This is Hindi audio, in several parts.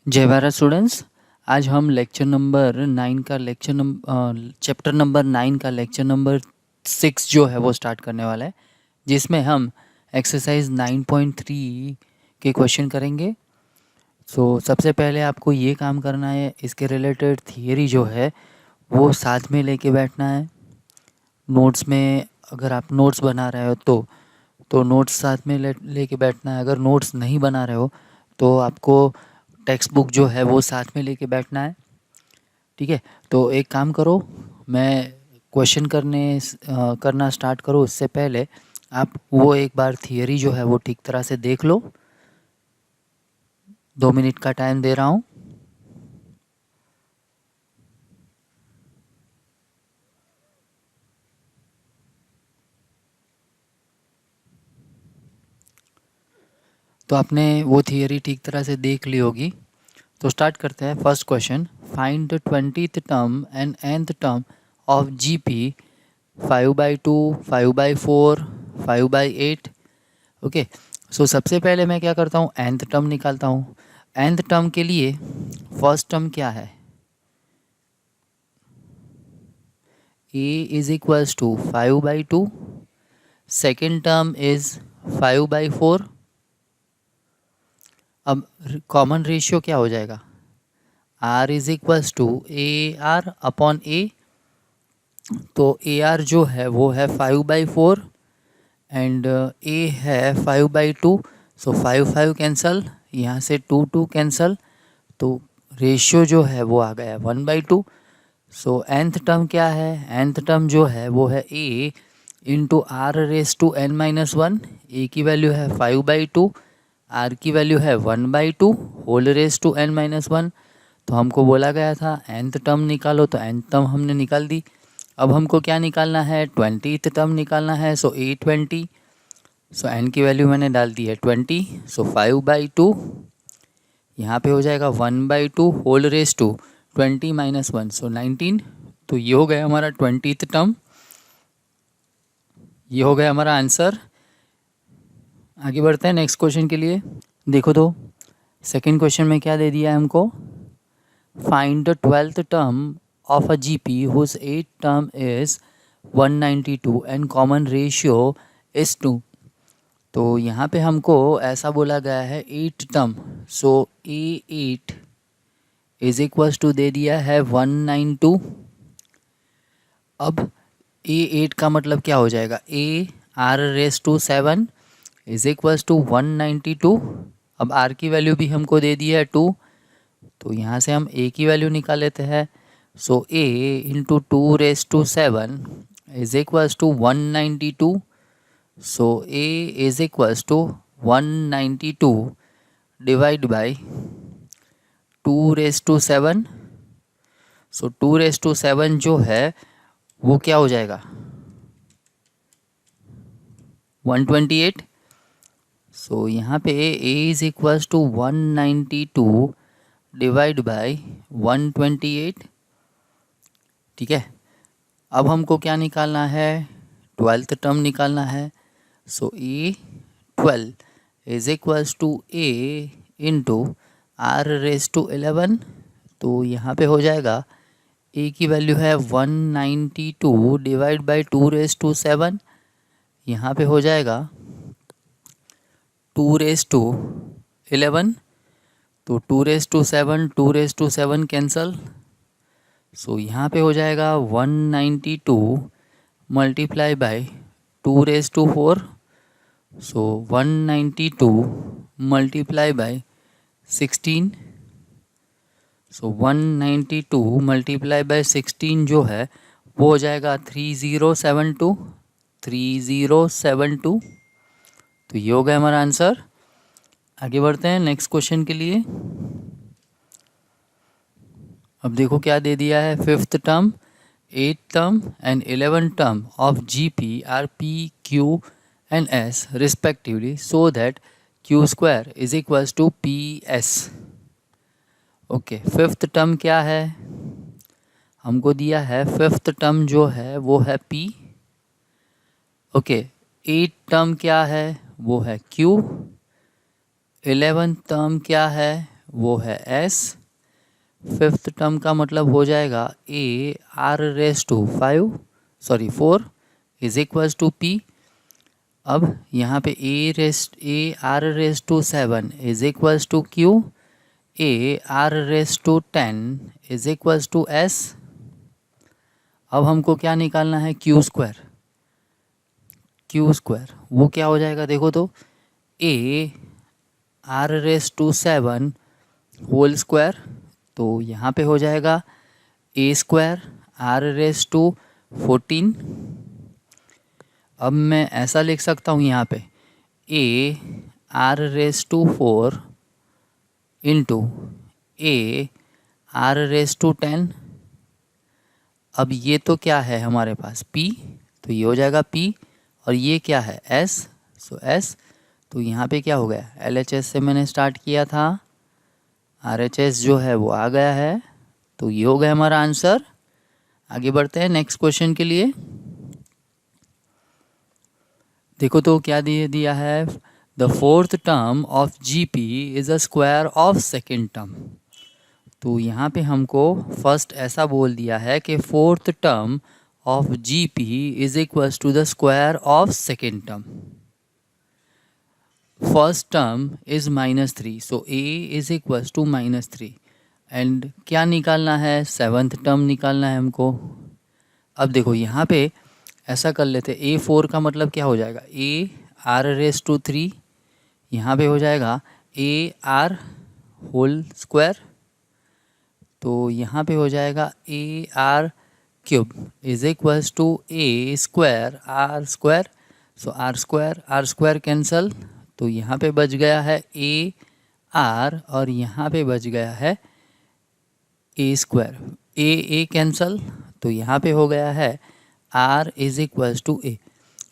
जय भारत स्टूडेंट्स। आज हम लेक्चर नंबर 9 का चैप्टर नंबर 9 का लेक्चर नंबर 6 जो है वो स्टार्ट करने वाला है, जिसमें हम एक्सरसाइज 9.3 के क्वेश्चन करेंगे। सबसे पहले आपको ये काम करना है, इसके रिलेटेड थियरी जो है वो साथ में लेके बैठना है। नोट्स में अगर आप नोट्स बना रहे हो तो नोट्स साथ में लेके बैठना है। अगर नोट्स नहीं बना रहे हो तो आपको टेक्स्ट बुक जो है वो साथ में लेके बैठना है। ठीक है, तो एक काम करो, मैं क्वेश्चन करना स्टार्ट करूँ उससे पहले आप वो एक बार थियरी जो है वो ठीक तरह से देख लो। 2 मिनट का टाइम दे रहा हूँ। तो आपने वो थियरी ठीक तरह से देख ली होगी। तो स्टार्ट करते हैं। First question, find the 20th term and nth term of GP 5/2, 5/4, 5/8। Okay, सबसे पहले मैं क्या करता हूँ, nth टर्म निकालता हूँ। nth टर्म के लिए फर्स्ट टर्म क्या है, a is equals to 5/2, second term is 5/4। अब कॉमन रेशियो क्या हो जाएगा, r is equals to a r upon a. तो ए आर जो है वो है 5/4 एंड ए है 5/2। 5 कैंसल, यहाँ से 2 कैंसल, तो रेशियो जो है वो आ गया 1/2। nth टर्म क्या है, nth टर्म जो है वो है a into are raise to n-1। A की वैल्यू है 5/2, आर की वैल्यू है 1/2 होल रेस टू n-1। तो हमको बोला गया था nth टर्म निकालो, तो nth टर्म हमने निकाल दी। अब हमको क्या निकालना है, 20th टर्म निकालना है। A20, n की वैल्यू मैंने डाल दी है 20। 5/2 यहाँ पे हो जाएगा 1/2 होल रेस टू 20-1, 19। तो ये हो गया हमारा 20th टर्म, ये हो गया हमारा आंसर। आगे बढ़ते हैं नेक्स्ट क्वेश्चन के लिए। देखो तो सेकंड क्वेश्चन में क्या दे दिया है हमको, find the 12th term of a GP whose 8th term is 192 and common ratio is 2। तो यहाँ पे हमको ऐसा बोला गया है 8 term, A8 is equals to दे दिया है 192। अब A8 का मतलब क्या हो जाएगा, A R raise to 7 is equals to 192। अब R की वैल्यू भी हमको दे दी है 2, तो यहाँ से हम A की वैल्यू निकाल लेते हैं। A into 2 raise to 7 is equals to 192। A is equals to 192 divide by 2 raise to 7। 2 raise to 7 जो है वो क्या हो जाएगा, 128। यहाँ पे A is equals to 192 divide by 128। ठीक है, अब हमको क्या निकालना है, 12th टर्म निकालना है। A12 is equals to A into are raise to 11। तो यहाँ पे हो जाएगा A की वैल्यू है 192 डिवाइड बाई 2 रेस टू 7। यहाँ पे हो जाएगा 2 रेस टू 11। तो 2 रेस टू 7, 2 रेस टू 7 कैंसल। यहाँ पे हो जाएगा 192 multiply by 2 raise to 4। 192 multiply by 16। 192 multiply by 16 जो है वो हो जाएगा 3072, 3072। तो ये हो गया हमारा आंसर। आगे बढ़ते हैं नेक्स्ट क्वेश्चन के लिए। अब देखो क्या दे दिया है, 5th term, 8th term and 11th term of GP are P, Q and S respectively, so that Q² is equals to PS। Okay, 5th term क्या है, हमको दिया है 5th टर्म जो है वो है P। ओके, 8th टर्म क्या है वो है Q, 11th टर्म क्या है वो है s। फिफ्थ टर्म का मतलब हो जाएगा a r raise to 4 is equals to p। अब यहाँ पे a r raise to 7 is equals to q, a r raise to 10 is equals to s। अब हमको क्या निकालना है, क्यू स्क्वायर। वो क्या हो जाएगा देखो तो, a r raise to 7 whole square, तो यहाँ पे हो जाएगा a square r raise to 14। अब मैं ऐसा लिख सकता हूँ यहाँ पे a r raise to 4 into a r raise to 10। अब ये तो क्या है हमारे पास p, तो ये हो जाएगा p, और ये क्या है s, सो s। तो यहाँ पे क्या हो गया, LHS से मैंने स्टार्ट किया था, RHS जो है वो आ गया है, तो ये हो गया हमारा आंसर। आगे बढ़ते हैं नेक्स्ट क्वेश्चन के लिए। देखो तो क्या दिया है, the fourth term of GP is a square of second term. तो यहाँ पे हमको फर्स्ट ऐसा बोल दिया है कि fourth term of GP is equals to the square of second term. First term is -3, so a is equals to -3। And क्या निकालना है, सेवन्थ टर्म निकालना है हमको। अब देखो यहाँ पे ऐसा कर लेते, a4 का मतलब क्या हो जाएगा, a r रेस टू 3, यहाँ पे हो जाएगा a r होल स्क्वायर, तो यहाँ पे हो जाएगा a r cube is equals to a square r square. So r square cancel, तो यहाँ पे बच गया है a r और यहाँ पे बच गया है a स्क्वायर, a कैंसल, तो यहाँ पे हो गया है r is equals to a।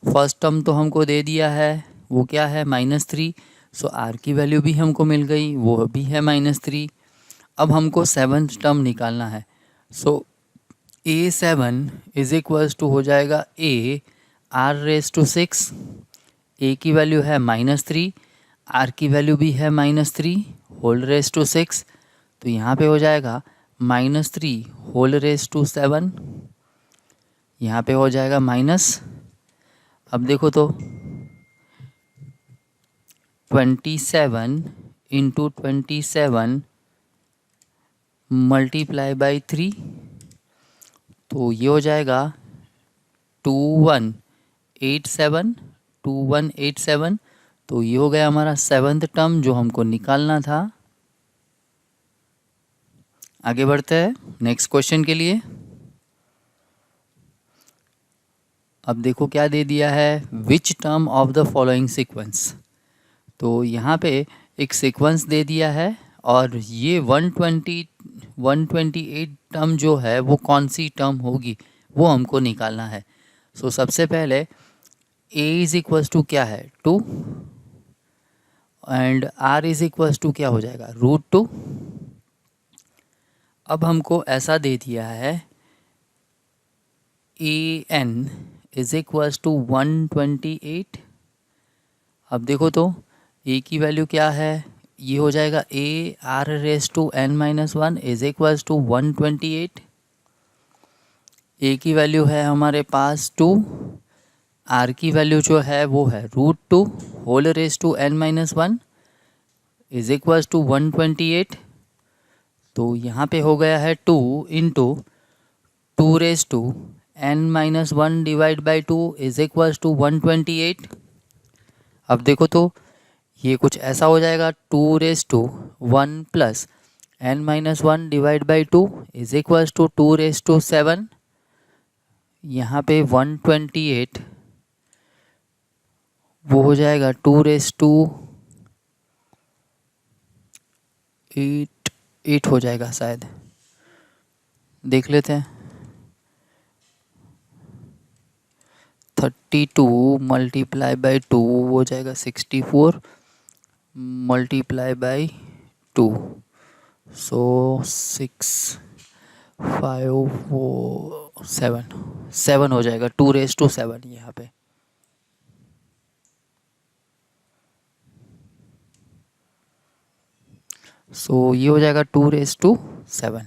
First term तो हमको दे दिया है, वो क्या है -3, सो r की वैल्यू भी हमको मिल गई, वो भी है -3। अब हमको सेवन्थ टर्म निकालना है, सो a7 इज इक्वल्स टू हो जाएगा a r raise to 6, a की वैल्यू है -3, r की वैल्यू भी है -3 होल रेस टू 6, तो यहाँ पे हो जाएगा -3 होल रेस टू 7, यहाँ पे हो जाएगा माइनस। अब देखो तो 27 इंटू 27 मल्टीप्लाई बाई 3, तो ये हो जाएगा 2187। तो ये हो गया हमारा सेवन्थ टर्म जो हमको निकालना था। आगे बढ़ते हैं नेक्स्ट क्वेश्चन के लिए। अब देखो क्या दे दिया है, which term of the following sequence. तो यहाँ पे एक सीक्वेंस दे दिया है और ये 128 टर्म जो है वो कौन सी टर्म होगी वो हमको निकालना है। सो सबसे पहले a इज इक्वल्स टू क्या है 2 and r is equals to क्या हो जाएगा √2। अब हमको ऐसा दे दिया है an इज इक्वल्स टू 128। अब देखो तो a की वैल्यू क्या है, ये हो जाएगा a r raise to n-1 is equals to 128। a की वैल्यू है हमारे पास 2, r की वैल्यू जो है वो है √2 whole raise to n-1 is equals to 128। तो यहाँ पे हो गया है 2 into 2 raise to n-1 divide by 2 is equals to 128। अब देखो तो ये कुछ ऐसा हो जाएगा 2 raise to 1 plus n-1 divide by 2 is equals to 2 raise to 7। यहाँ पे 128 वो हो जाएगा 2 रेस टू 8 हो जाएगा शायद, देख लेते हैं। 32 मल्टीप्लाई बाई 2 हो जाएगा 64 मल्टीप्लाई बाई 2, सो 6 5 7 हो जाएगा 2 रेस टू 7 यहाँ पे। सो ये हो जाएगा 2⁻7।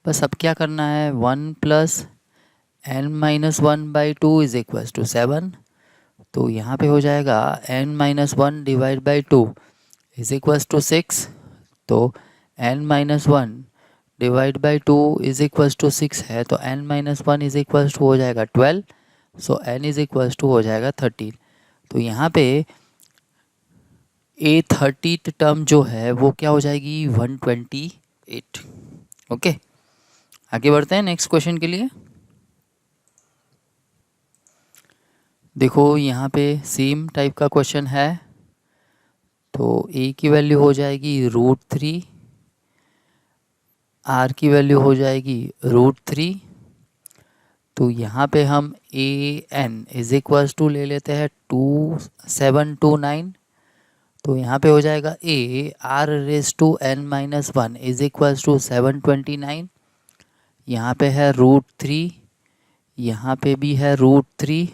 बस अब क्या करना है, 1 + n-1/2 इज इक्वल टू 7। तो यहाँ पे हो जाएगा n-1 divide by 2 is equal to 6। तो n-1 divide by 2 is equal to 6 है, तो n-1 इज इक्वल टू हो जाएगा 12। सो n इज इक्वल टू हो जाएगा 13। तो यहाँ पे A30 टर्म जो है वो क्या हो जाएगी, 128। ओके, आगे बढ़ते हैं नेक्स्ट क्वेश्चन के लिए। देखो यहाँ पे सेम टाइप का क्वेश्चन है। तो a की वैल्यू हो जाएगी √3, r की वैल्यू हो जाएगी √3। तो यहाँ पे हम an इज इक्वल टू ले लेते हैं 2729। तो यहाँ पे हो जाएगा r⁻n-1 इज इक्वल टू 729। यहाँ पे है √3, यहाँ पे भी है √3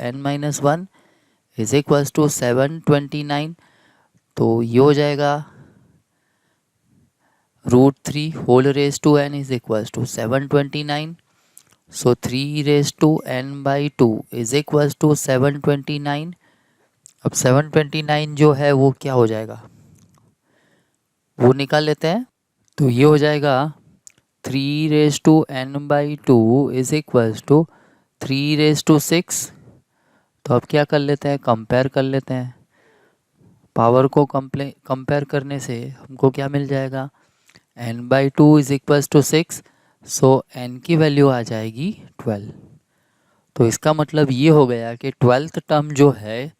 n-1 इज इक्वल टू 729। तो ये हो जाएगा √3 n is equal to 729। So 3n/2 is equal to 729। अब 729 जो है वो क्या हो जाएगा, वो निकाल लेते हैं। तो ये हो जाएगा 3n/2 इज इक्वल टू 3/6। तो अब क्या कर लेते हैं, कंपेयर कर लेते हैं। पावर को कंपेयर करने से हमको क्या मिल जाएगा, n/2 is equal to 6। So n की वैल्यू आ जाएगी 12। तो इसका मतलब ये हो गया कि 12th टर्म जो है,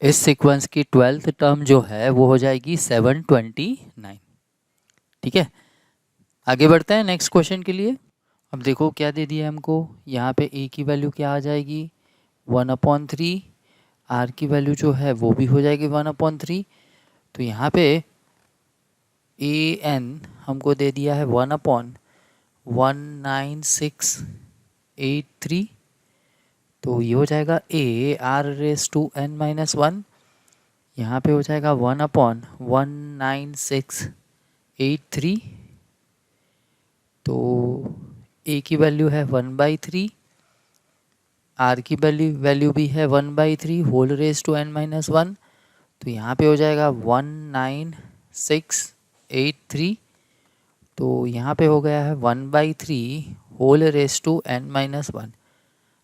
इस सीक्वेंस की 12th टर्म जो है वो हो जाएगी 729। ठीक है, आगे बढ़ते हैं नेक्स्ट क्वेश्चन के लिए। अब देखो क्या दे दिया है हमको, यहाँ पे a की वैल्यू क्या आ जाएगी 1/3, r की वैल्यू जो है वो भी हो जाएगी 1/3। तो यहाँ पे an हमको दे दिया है 1/19683। तो ये हो जाएगा r⁻n-1, यहाँ पे हो जाएगा 1/19683। तो a की वैल्यू है 1/3, r की वैल्यू भी है 1/3 n-1। तो यहाँ पे हो जाएगा 19683। तो यहाँ पे हो गया है 1/3 n-1।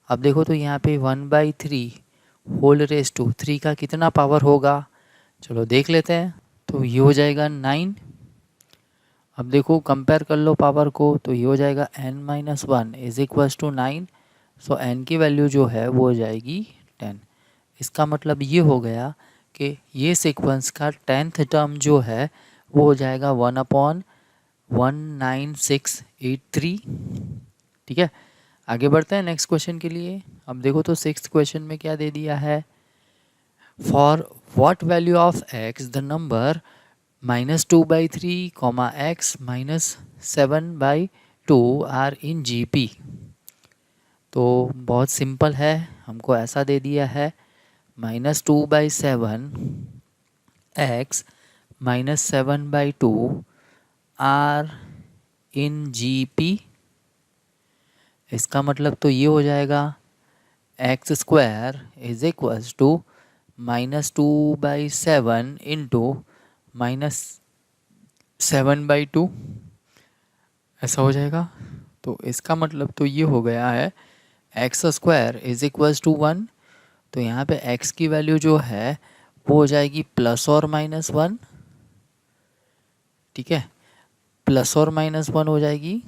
अब देखो तो यहाँ पे 1/3 का कितना पावर होगा, चलो देख लेते हैं। तो ये हो जाएगा 9। अब देखो कंपेयर कर लो पावर को, तो ये हो जाएगा n-1 is equal to 9। So n की वैल्यू जो है वो हो जाएगी 10। इसका मतलब ये हो गया कि ये सीक्वेंस का 10th टर्म जो है वो हो जाएगा 1/19683। ठीक है, आगे बढ़ते हैं नेक्स्ट क्वेश्चन के लिए। अब देखो तो 6th क्वेश्चन में क्या दे दिया है, for what value of x the number -2/3, x -7/2 are in GP। तो बहुत सिंपल है, हमको ऐसा दे दिया है -2/7 x -7/2 आर इन GP। इसका मतलब तो ये हो जाएगा x² is equals to -2/7 into -7/2, ऐसा हो जाएगा। तो इसका मतलब तो ये हो गया है x² इज इक्वल्स टू 1। तो यहाँ पे x की वैल्यू जो है वो हो जाएगी +or-1। ठीक है, +or-1 हो जाएगी।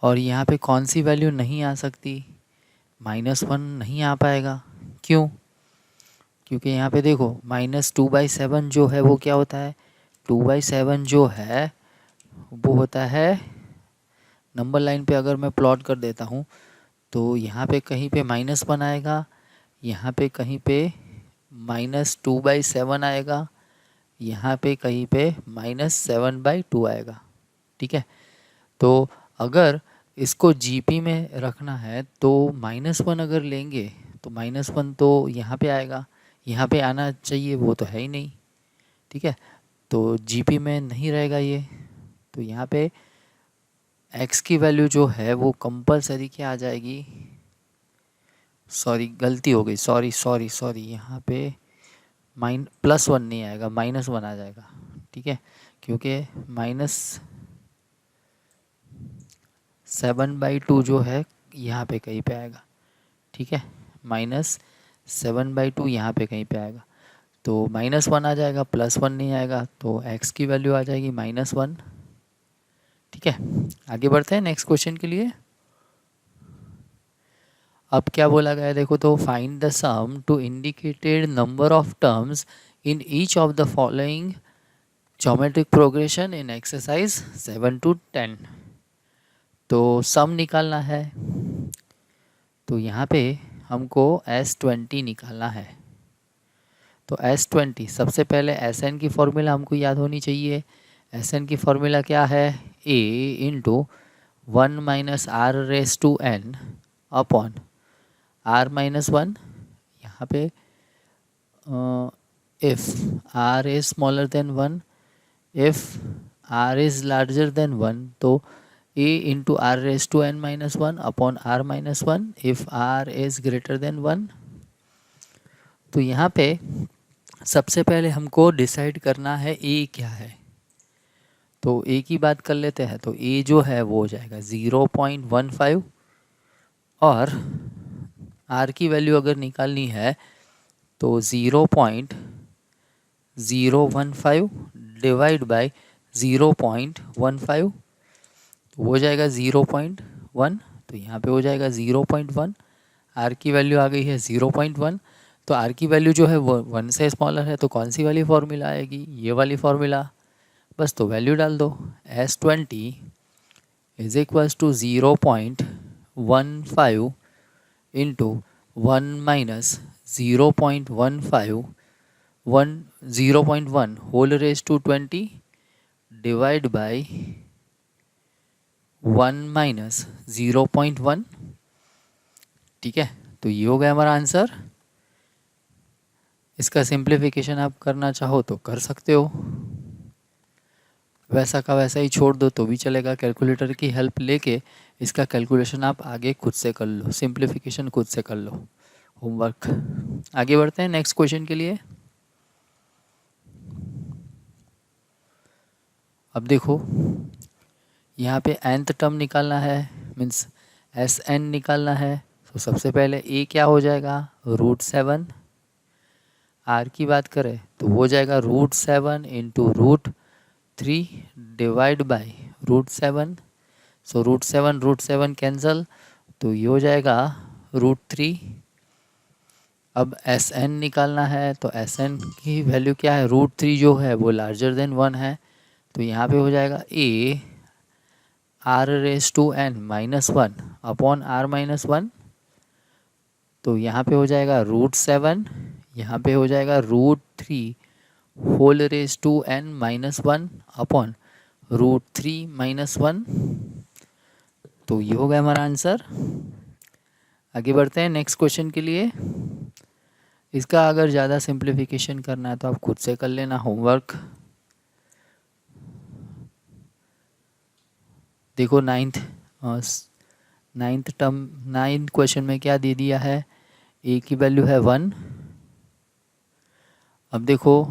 और यहाँ पे कौन सी वैल्यू नहीं आ सकती, -1 नहीं आ पाएगा। क्यों, क्योंकि यहाँ पे देखो -2/7 जो है वो क्या होता है, 2/7 जो है वो होता है, नंबर लाइन पे अगर मैं प्लॉट कर देता हूँ तो यहाँ पे कहीं पे -1 आएगा, यहाँ पे कहीं पे -2/7 आएगा, यहाँ पे कहीं पे -7/2 आएगा। ठीक है, तो अगर इसको जीपी में रखना है तो -1 अगर लेंगे तो -1 तो यहाँ पे आएगा, यहाँ पे आना चाहिए, वो तो है ही नहीं। ठीक है, तो जीपी में नहीं रहेगा ये, तो यहाँ पे x की वैल्यू जो है वो कंपलसरी क्या आ जाएगी, सॉरी गलती हो गई, सॉरी यहाँ पे +1 नहीं आएगा, -1 आ जाएगा। ठीक है, क्योंकि -7/2 जो है यहाँ पे कहीं पे आएगा। ठीक है, -7/2 यहाँ पे कहीं पे आएगा, तो -1 आ जाएगा, +1 नहीं आएगा, तो x की वैल्यू आ जाएगी -1। ठीक है, आगे बढ़ते हैं नेक्स्ट क्वेश्चन के लिए। अब क्या बोला गया है देखो, तो find the sum to indicated number of terms in each of the following geometric progression in exercise 7 to 10। तो सम निकालना है, तो यहाँ पे हमको S20 निकालना है। तो S20 सबसे पहले SN की फॉर्मूला हमको याद होनी चाहिए। SN की फॉर्मूला क्या है, A into 1 - r⁻n upon r-1। यहाँ पे if r is smaller than 1, if r is larger than 1 तो a into r⁻n-1 upon r-1 if r is greater than 1। तो यहाँ पे सबसे पहले हमको डिसाइड करना है a क्या है, तो a की बात कर लेते हैं। तो a जो है वो हो जाएगा 0.15 और r की वैल्यू अगर निकालनी है तो 0.015 डिवाइड बाय 0.15 हो जाएगा 0.1, तो यहाँ पे हो जाएगा 0.1। r की वैल्यू आ गई है 0.1, तो r की वैल्यू जो है वो 1 से स्मॉलर है, तो कौन सी वाली फॉर्मूला आएगी, ये वाली फॉर्मूला। बस तो वैल्यू डाल दो, S20 is equals to 0.15 into 1 - 0.15 0.1 whole raise to 20 divide by 1 - 0.1। ठीक है, तो ये हो गया हमारा आंसर। इसका सिंप्लीफिकेशन आप करना चाहो तो कर सकते हो, वैसा का वैसा ही छोड़ दो तो भी चलेगा। कैलकुलेटर की हेल्प लेके इसका कैलकुलेशन आप आगे खुद से कर लो, सिंप्लीफिकेशन खुद से कर लो, होमवर्क। आगे बढ़ते हैं नेक्स्ट क्वेश्चन के लिए। अब देखो यहाँ पे nth टर्म निकालना है, मीन्स SN निकालना है। तो सबसे पहले a क्या हो जाएगा, √7। r की बात करें तो हो जाएगा √7 into √3 divide by √7। So √7 cancel, तो ये हो जाएगा √3। अब SN निकालना है, तो SN की वैल्यू क्या है, √3 जो है वो लार्जर देन 1 है, तो यहाँ पे हो जाएगा a r⁻n-1 अपॉन r-1। तो यहाँ पे हो जाएगा √7, यहाँ पे हो जाएगा √3 whole raise to n-1 upon √3 - 1। तो ये हो गया हमारा आंसर। आगे बढ़ते हैं नेक्स्ट क्वेश्चन के लिए। इसका अगर ज़्यादा सिंप्लीफिकेशन करना है तो आप खुद से कर लेना, होमवर्क। देखो नाइन्थ क्वेश्चन में क्या दे दिया है, a की वैल्यू है 1। अब देखो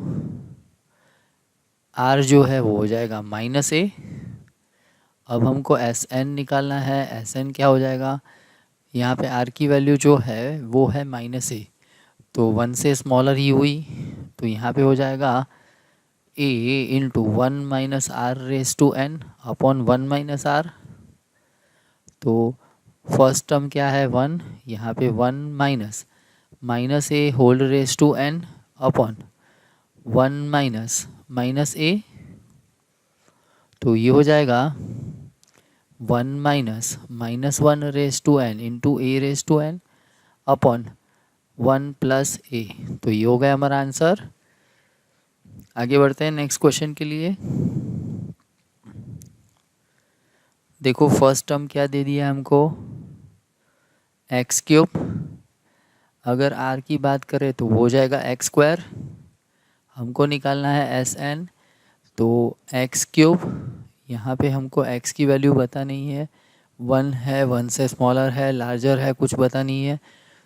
r जो है वो हो जाएगा -a। अब हमको SN निकालना है, SN क्या हो जाएगा, यहाँ पे r की वैल्यू जो है वो है -a, तो 1 से स्मॉलर ही हुई, तो यहाँ पे हो जाएगा a into 1 - r⁻n upon 1 - r। तो फर्स्ट टर्म क्या है 1, यहाँ पे 1 - -a whole raise to n upon 1 - -a। तो ये हो जाएगा 1 - -1 raise to n into a raise to n upon 1 + a। तो ये हो गया हमारा आंसर। आगे बढ़ते हैं नेक्स्ट क्वेश्चन के लिए। देखो फर्स्ट टर्म क्या दे दिया हमको, एक्स क्यूब। अगर आर की बात करें तो हो जाएगा एक्स स्क्वायर। हमको निकालना है एस एन, तो एक्स क्यूब, यहाँ पे हमको एक्स की वैल्यू पता नहीं है, वन है, वन से स्मॉलर है, लार्जर है, कुछ पता नहीं है,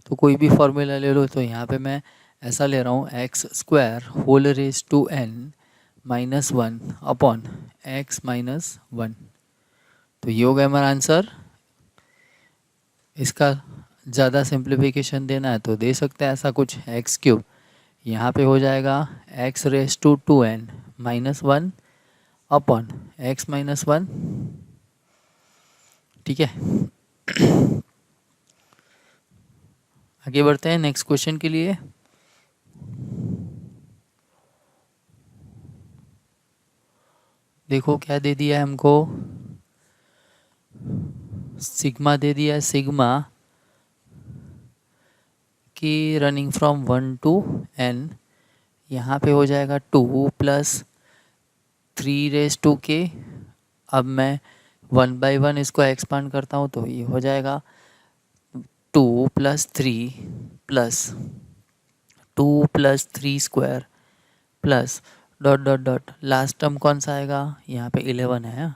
तो कोई भी फॉर्मूला ले लो। तो यहाँ पे मैं ऐसा ले रहा हूँ, x square whole raise to n minus one upon x minus one. तो ये हो गया हमारा आंसर। इसका ज़्यादा सिंप्लीफिकेशन देना है तो दे सकते हैं ऐसा कुछ, एक्स क्यूब यहाँ पे हो जाएगा x raise to two n minus one upon x minus one. ठीक है, आगे बढ़ते हैं नेक्स्ट क्वेश्चन के लिए। देखो क्या दे दिया है हमको, सिग्मा दे दिया है, सिग्मा की running from one to n, यहाँ पे हो जाएगा two plus three raise to k. अब मैं वन बाई वन इसको एक्सपांड करता हूँ तो ये हो जाएगा two plus three plus two plus three square plus dot dot dot, last term कौन सा आएगा, यहाँ पे 11 है,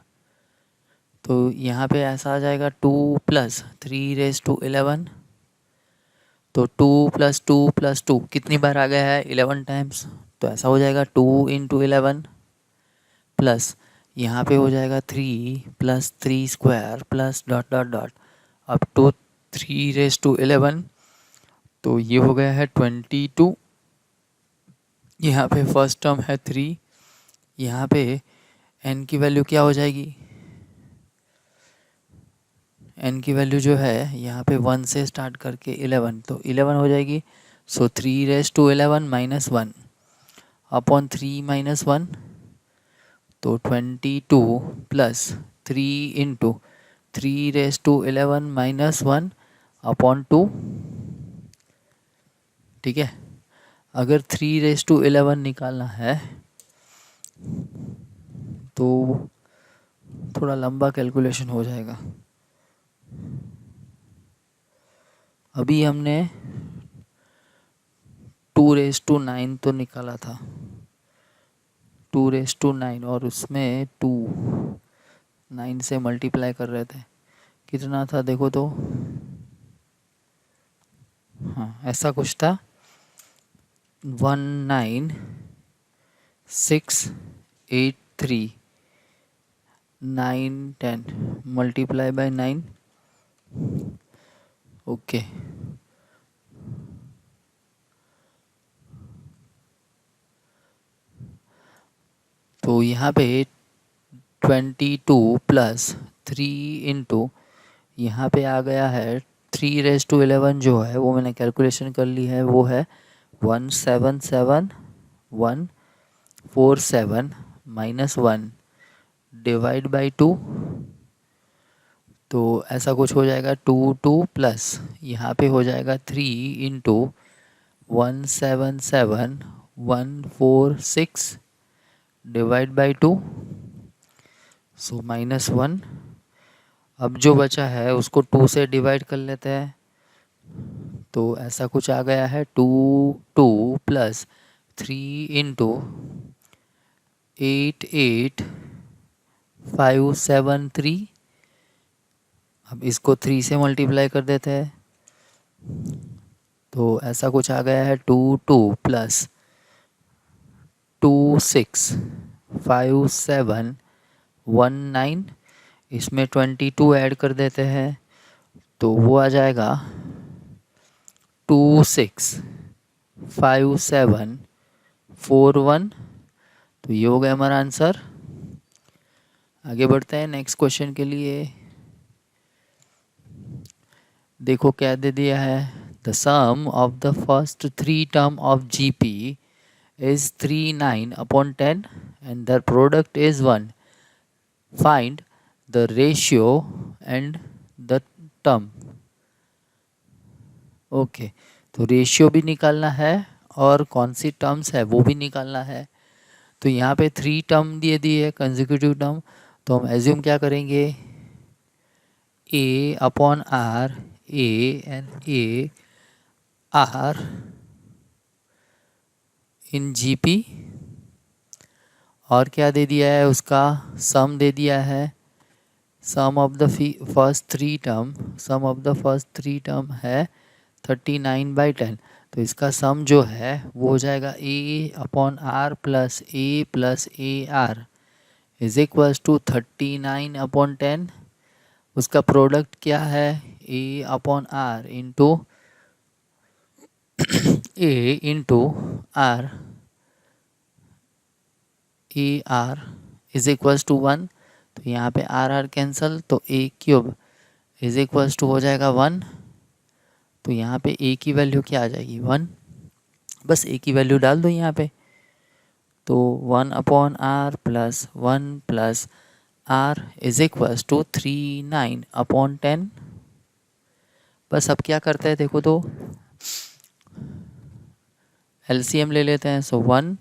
तो यहाँ पे ऐसा आ जाएगा two plus three raise to 11। तो टू प्लस टू कितनी बार आ गया है, 11 टाइम्स, तो ऐसा हो जाएगा 2 इंटू 11 प्लस यहाँ पे हो जाएगा 3 plus three square plus dot dot dot up to 3 raise to 11। तो ये हो गया है 22। यहाँ पे फर्स्ट टर्म है 3, यहाँ पे n की वैल्यू क्या हो जाएगी, n की वैल्यू जो है यहाँ पे 1 से स्टार्ट करके 11, तो 11 हो जाएगी। So 3 raise to 11 minus one upon 3 minus one, तो 22 plus 3 into 3 raise to 11 minus one upon 2। ठीक है, अगर 3 रेज टू 11 निकालना है तो थोड़ा लंबा कैलकुलेशन हो जाएगा। अभी हमने 2 रेज टू 9 तो निकाला था, 2 रेज टू 9, और उसमें 2 9 से मल्टीप्लाई कर रहे थे, कितना था देखो तो, हाँ ऐसा कुछ था, 19683 9 10 मल्टीप्लाई बाय 9। ओके, तो यहाँ पे 22 प्लस 3 इंटू यहाँ पे आ गया है 3 रेज टू 11, जो है वो मैंने कैलकुलेशन कर ली है, वो है 177,147 माइनस वन डिवाइड बाई 2। तो ऐसा कुछ हो जाएगा 2 प्लस यहाँ पे हो जाएगा 3 into 177,146 divide by 2, so minus one. अब जो बचा है उसको 2 से डिवाइड कर लेते हैं, तो ऐसा कुछ आ गया है 2 प्लस 3 इंटू 88,573। अब इसको 3 से मल्टीप्लाई कर देते हैं, तो ऐसा कुछ आ गया है 2 प्लस 265719, इसमें 22 ऐड कर देते हैं, तो वो आ जाएगा 265741। तो ये हो गया हमारा आंसर। आगे बढ़ते हैं नेक्स्ट क्वेश्चन के लिए। देखो क्या दे दिया है, the sum of the first 3 term of GP is 39 upon 10 and the product is 1. Find the ratio and the term. Okay, तो रेशियो भी निकालना है और कौन सी टर्म्स है वो भी निकालना है। तो यहाँ पे 3 टर्म दिए है कंसेक्यूटिव टर्म, तो हम एज्यूम क्या करेंगे, A upon R, A and A are in GP, और क्या दे दिया है, उसका सम दे दिया है, sum of the first three term है 39/10। तो इसका सम जो है वो हो जाएगा A upon R plus a r is equals to 39/10। उसका प्रोडक्ट क्या है, A upon r into r, a r is equals to 1। तो यहाँ पे आर कैंसल, तो A³ इज इक्वल्स टू हो जाएगा 1। तो यहाँ पे A की वैल्यू क्या आ जाएगी, 1। बस A की वैल्यू डाल दो यहाँ पे। तो 1 upon r plus 1 plus r is equals to 39/10। बस अब क्या करते हैं देखो, तो एलसीएम ले लेते हैं। सो 1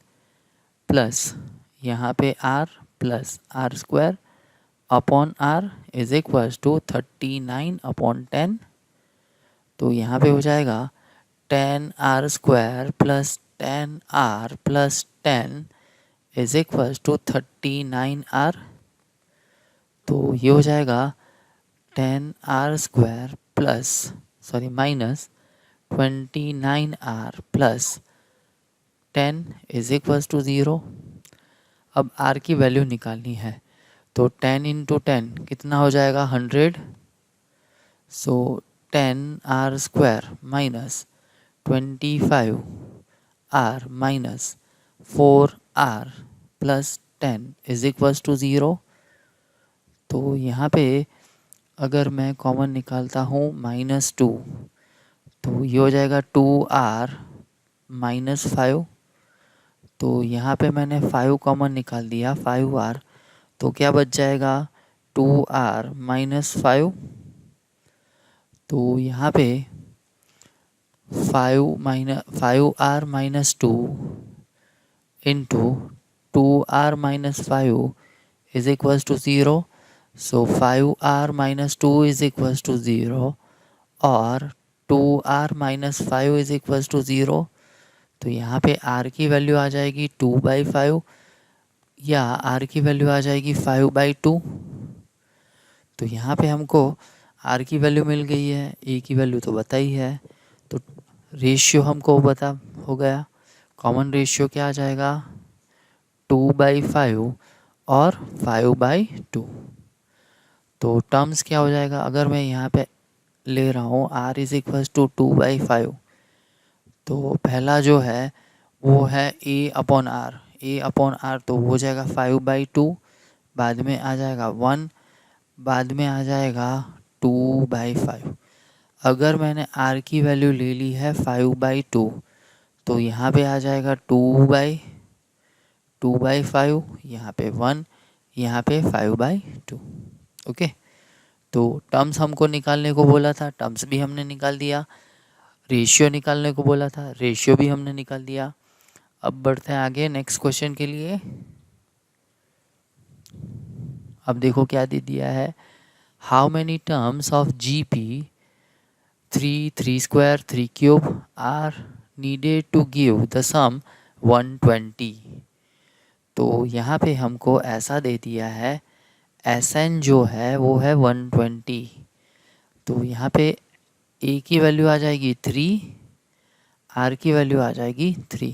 प्लस यहाँ पे r plus r square upon r is equals to 39/10। तो यहाँ पे हो जाएगा 10r square plus 10r plus 10 is equals to 39r। तो ये हो जाएगा 10r square plus minus 29r plus 10 is equals to 0। अब r की वैल्यू निकालनी है, तो 10 इंटू 10 कितना हो जाएगा, 100। So 10r square minus 25r minus 4r plus 10 is equals to 0। तो यहाँ पे अगर मैं कॉमन निकालता हूँ -2, तो ये हो जाएगा 2r माइनस 5। तो यहाँ पे मैंने 5 कॉमन निकाल दिया, 5r। तो क्या बच जाएगा, 2r माइनस 5। तो यहाँ पे 5r minus 2 into 2r minus 5 is equals to 0। So 5r minus 2 is equals to 0 और 2r minus 5 is equals to 0। तो यहाँ पे r की वैल्यू आ जाएगी 2/5 या r की वैल्यू आ जाएगी 5/2। तो यहाँ पे हमको r की वैल्यू मिल गई है, a की वैल्यू तो बता ही है। तो रेशियो हमको बता हो गया, कॉमन रेशियो क्या आ जाएगा, 2/5 और 5/2। तो टर्म्स क्या हो जाएगा, अगर मैं यहाँ पे ले रहा हूँ r इज इक्वल्स टू 2/5, तो पहला जो है वो है a अपॉन आर, तो हो जाएगा 5/2, बाद में आ जाएगा 1, बाद में आ जाएगा 2/5। अगर मैंने r की वैल्यू ले ली है 5/2, तो यहाँ पे आ जाएगा 2/5, यहाँ पे 1, यहाँ पे 5/2। ओके, तो टर्म्स हमको निकालने को बोला था, टर्म्स भी हमने निकाल दिया। रेशियो निकालने को बोला था, रेशियो भी हमने निकाल दिया। अब बढ़ते हैं आगे नेक्स्ट क्वेश्चन के लिए। अब देखो क्या दे दिया है, how many terms of GP 3 square 3³ are needed to give the sum 120। तो यहाँ पे हमको ऐसा दे दिया है, SN जो है वो है 120। तो यहाँ पे A की वैल्यू आ जाएगी 3, R की वैल्यू आ जाएगी 3।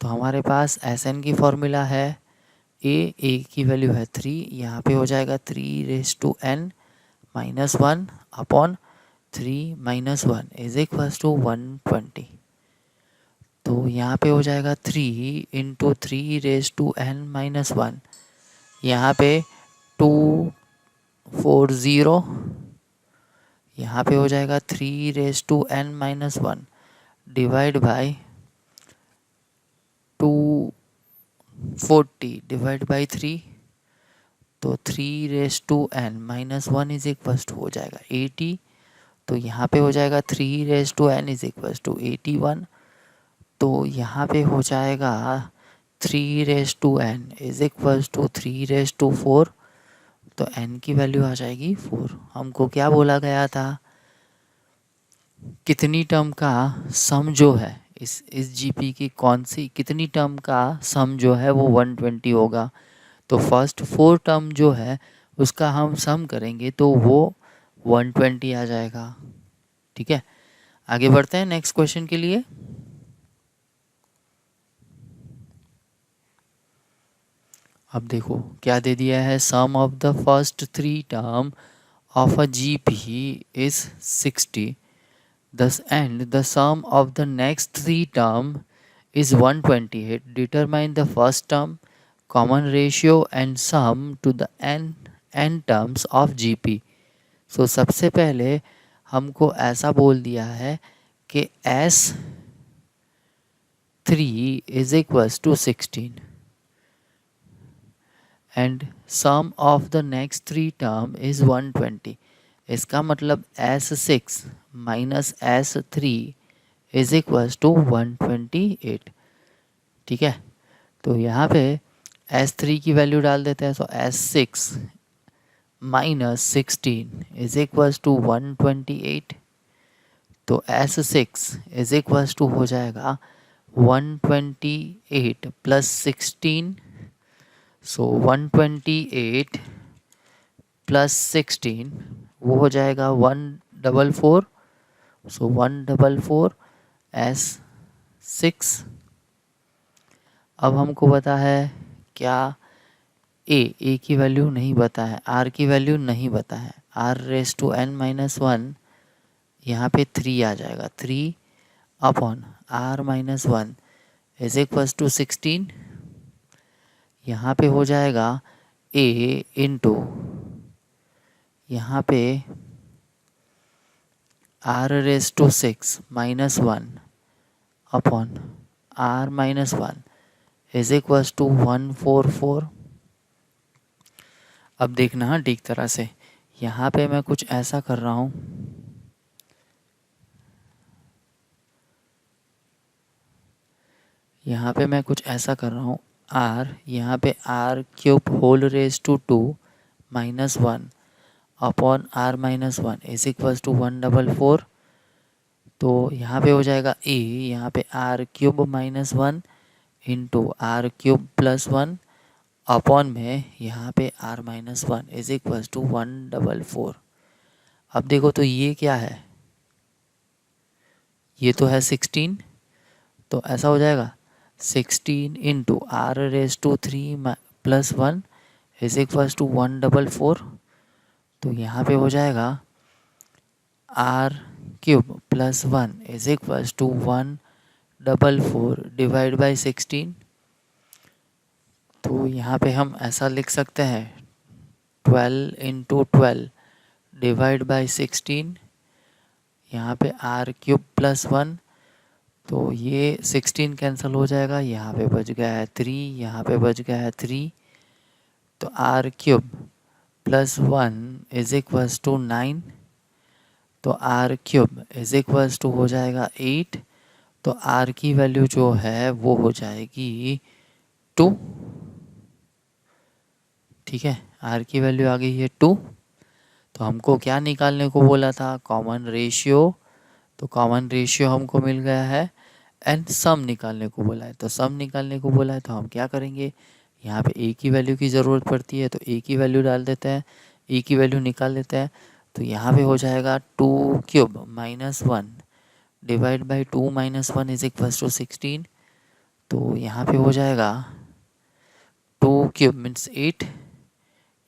तो हमारे पास SN की फॉर्मूला है A की वैल्यू है 3, यहाँ पे हो जाएगा 3⁻n - 1 upon 3 - 1 is equals to 120। तो यहाँ पे हो जाएगा 3 इंटू 3⁻n - 1, यहाँ पे 240, यहाँ पे हो जाएगा 3⁻n - 1 divide by 240 divide by 3। तो 3⁻n - 1 इज इक्वल्स टू हो जाएगा 80। तो यहाँ पे हो जाएगा 3⁻n इज इक्वल्स टू 81। तो यहाँ पे हो जाएगा 3⁻n इज इक्वल्स टू 3⁻4। तो n की वैल्यू आ जाएगी 4। हमको क्या बोला गया था, कितनी टर्म का सम जो है इस जीपी की कौन सी कितनी टर्म का सम जो है वो 120 होगा। तो फर्स्ट 4 टर्म जो है उसका हम सम करेंगे तो वो 120 आ जाएगा। ठीक है, आगे बढ़ते हैं नेक्स्ट क्वेश्चन के लिए। अब देखो क्या दे दिया है, sum of the first 3 term of a GP is 60 thus and the sum of the next 3 term is 128. Determine the first term, common ratio and sum to the n terms of GP. So सबसे पहले हमको ऐसा बोल दिया है कि S3 is equals to 16 and sum of the next 3 term is 120. इसका मतलब S6 minus S3 is equals to 128। ठीक है, तो यहाँ पे S3 की वैल्यू डाल देते हैं, तो S6 minus 16 is equals to 128। तो S6 इज इक्वल्स टू हो जाएगा 128 प्लस 16। सो 128 प्लस 16 वो हो जाएगा 144। सो 144 S6। अब हमको पता है क्या, ए की वैल्यू नहीं पता है, आर की वैल्यू नहीं पता है। R raise to n minus 1 यहाँ पे 3 आ जाएगा, 3 upon r minus 1 is equals to 16। यहाँ पे हो जाएगा ए इंटू यहाँ पे r raise to 6 minus 1 upon r minus 1 is equals to 144। अब देखना ठीक तरह से, यहाँ पे मैं कुछ ऐसा कर रहा हूँ, यहाँ पे मैं कुछ ऐसा कर रहा हूँ, आर यहाँ पे r cube whole raise to 2 minus 1 upon r minus 1 is equals to 144। तो यहाँ पे हो जाएगा ए, यहाँ पे r cube minus 1 into r cube plus 1 upon में यहाँ पे r minus 1 is equals to 144। अब देखो तो ये क्या है, ये तो है 16। तो ऐसा हो जाएगा 16 into are raise to 3 plus 1 is equals to 144। तो यहाँ पे हो जाएगा r cube plus 1 is equals to 144 divide by 16। तो यहाँ पे हम ऐसा लिख सकते हैं 12 इंटू 12 डिवाइड बाई 16। यहाँ पे आर क्यूब प्लस 1, तो ये 16 कैंसिल हो जाएगा, यहाँ पे बच गया है 3, यहाँ पे बच गया है 3। तो r cube plus 1 is equals to 9। तो r cube is equals to हो जाएगा 8। तो आर की वैल्यू जो है वो हो जाएगी 2। ठीक है, आर की वैल्यू आ गई है 2। तो हमको क्या निकालने को बोला था, कॉमन रेशियो। तो कॉमन रेशियो हमको मिल गया है एंड सम निकालने को बोला है। तो सम निकालने को बोला है तो हम क्या करेंगे, यहाँ पे ए की वैल्यू की ज़रूरत पड़ती है, तो ए की वैल्यू डाल देते हैं, ए की वैल्यू निकाल लेते हैं। तो यहाँ पे हो जाएगा 2 cube minus 1 divide by 2 minus 1 is equals to 16। तो यहाँ पे हो जाएगा 2 cube means 8,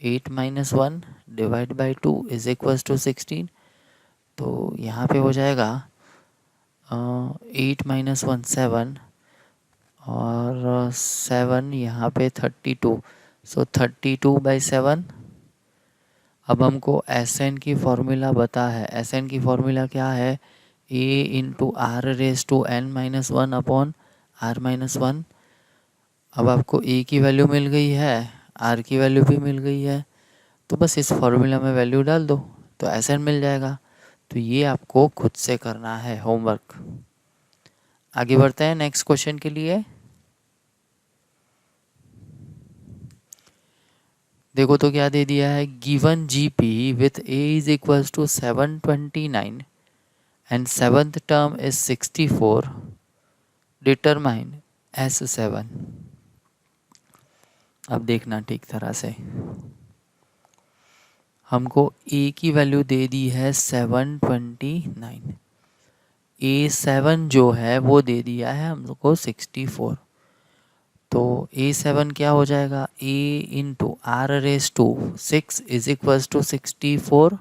8 minus 1 divide by 2 is equals to 16। तो यहाँ पे हो जाएगा 8 माइनस 1 7 और 7 यहाँ पे 32। सो 32 बाई 7। अब हमको एस एन की फॉर्मूला बता है, एस एन की फॉर्मूला क्या है, a into are raise to n minus 1 upon r minus 1। अब आपको ए की वैल्यू मिल गई है, आर की वैल्यू भी मिल गई है, तो बस इस फॉर्मूला में वैल्यू डाल दो तो एस एन मिल जाएगा। तो ये आपको खुद से करना है होमवर्क। आगे बढ़ते हैं नेक्स्ट क्वेश्चन के लिए। देखो तो क्या दे दिया है, given GP with a is equals to 729 and seventh term is 64, determine S7। अब देखना ठीक तरह से, हमको ए की वैल्यू दे दी है 729, A7 जो है वो दे दिया है हमको 64। तो A7 क्या हो जाएगा, A into are raise to 6 is equals to 64।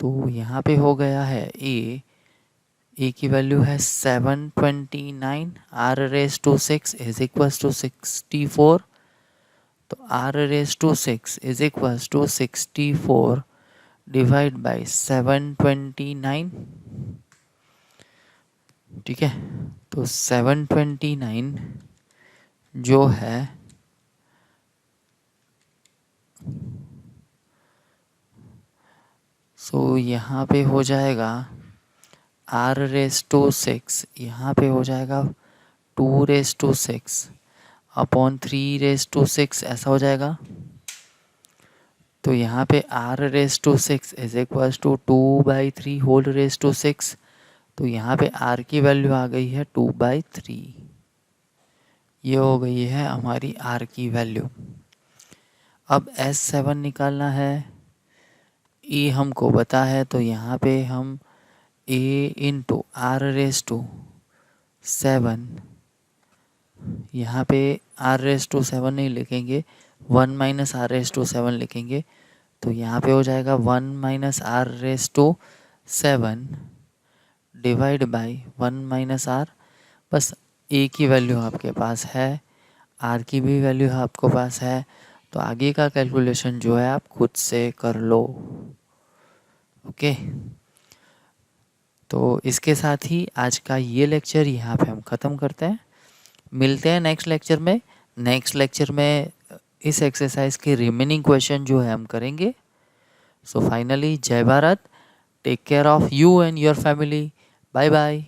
तो यहाँ पे हो गया है ए की वैल्यू है 729, r raise to 6 is equals to 64। तो r raise to 6 is equals to 64 divide by 729। ठीक है, तो 729 जो है यहाँ पे हो जाएगा आर रेस टू 6, यहाँ पे हो जाएगा 2 raise to 6 upon 3 raise to 6, ऐसा हो जाएगा। तो यहाँ पे r raise to 6 is equals to 2/3 whole raise to 6। तो यहाँ पे आर की वैल्यू आ गई है 2/3। ये हो गई है हमारी आर की वैल्यू। अब S7 निकालना है, ए हमको पता है, तो यहाँ पे हम ए इंटू आर रेस टू 7, यहाँ पे आर रेस टू 7 नहीं लिखेंगे, 1 माइनस आर रेस टू 7 लिखेंगे। तो यहाँ पे हो जाएगा 1 minus r raise to 7 divide by 1 minus r. बस ए की वैल्यू आपके पास है, आर की भी वैल्यू आपको पास है, तो आगे का कैलकुलेशन जो है आप खुद से कर लो। ओके, तो इसके साथ ही आज का ये लेक्चर यहाँ पे हम ख़त्म करते हैं। मिलते हैं नेक्स्ट लेक्चर में। नेक्स्ट लेक्चर में इस एक्सरसाइज के रिमेनिंग क्वेश्चन जो है हम करेंगे। सो फाइनली, जय Bharat, take care of you and your family, bye bye.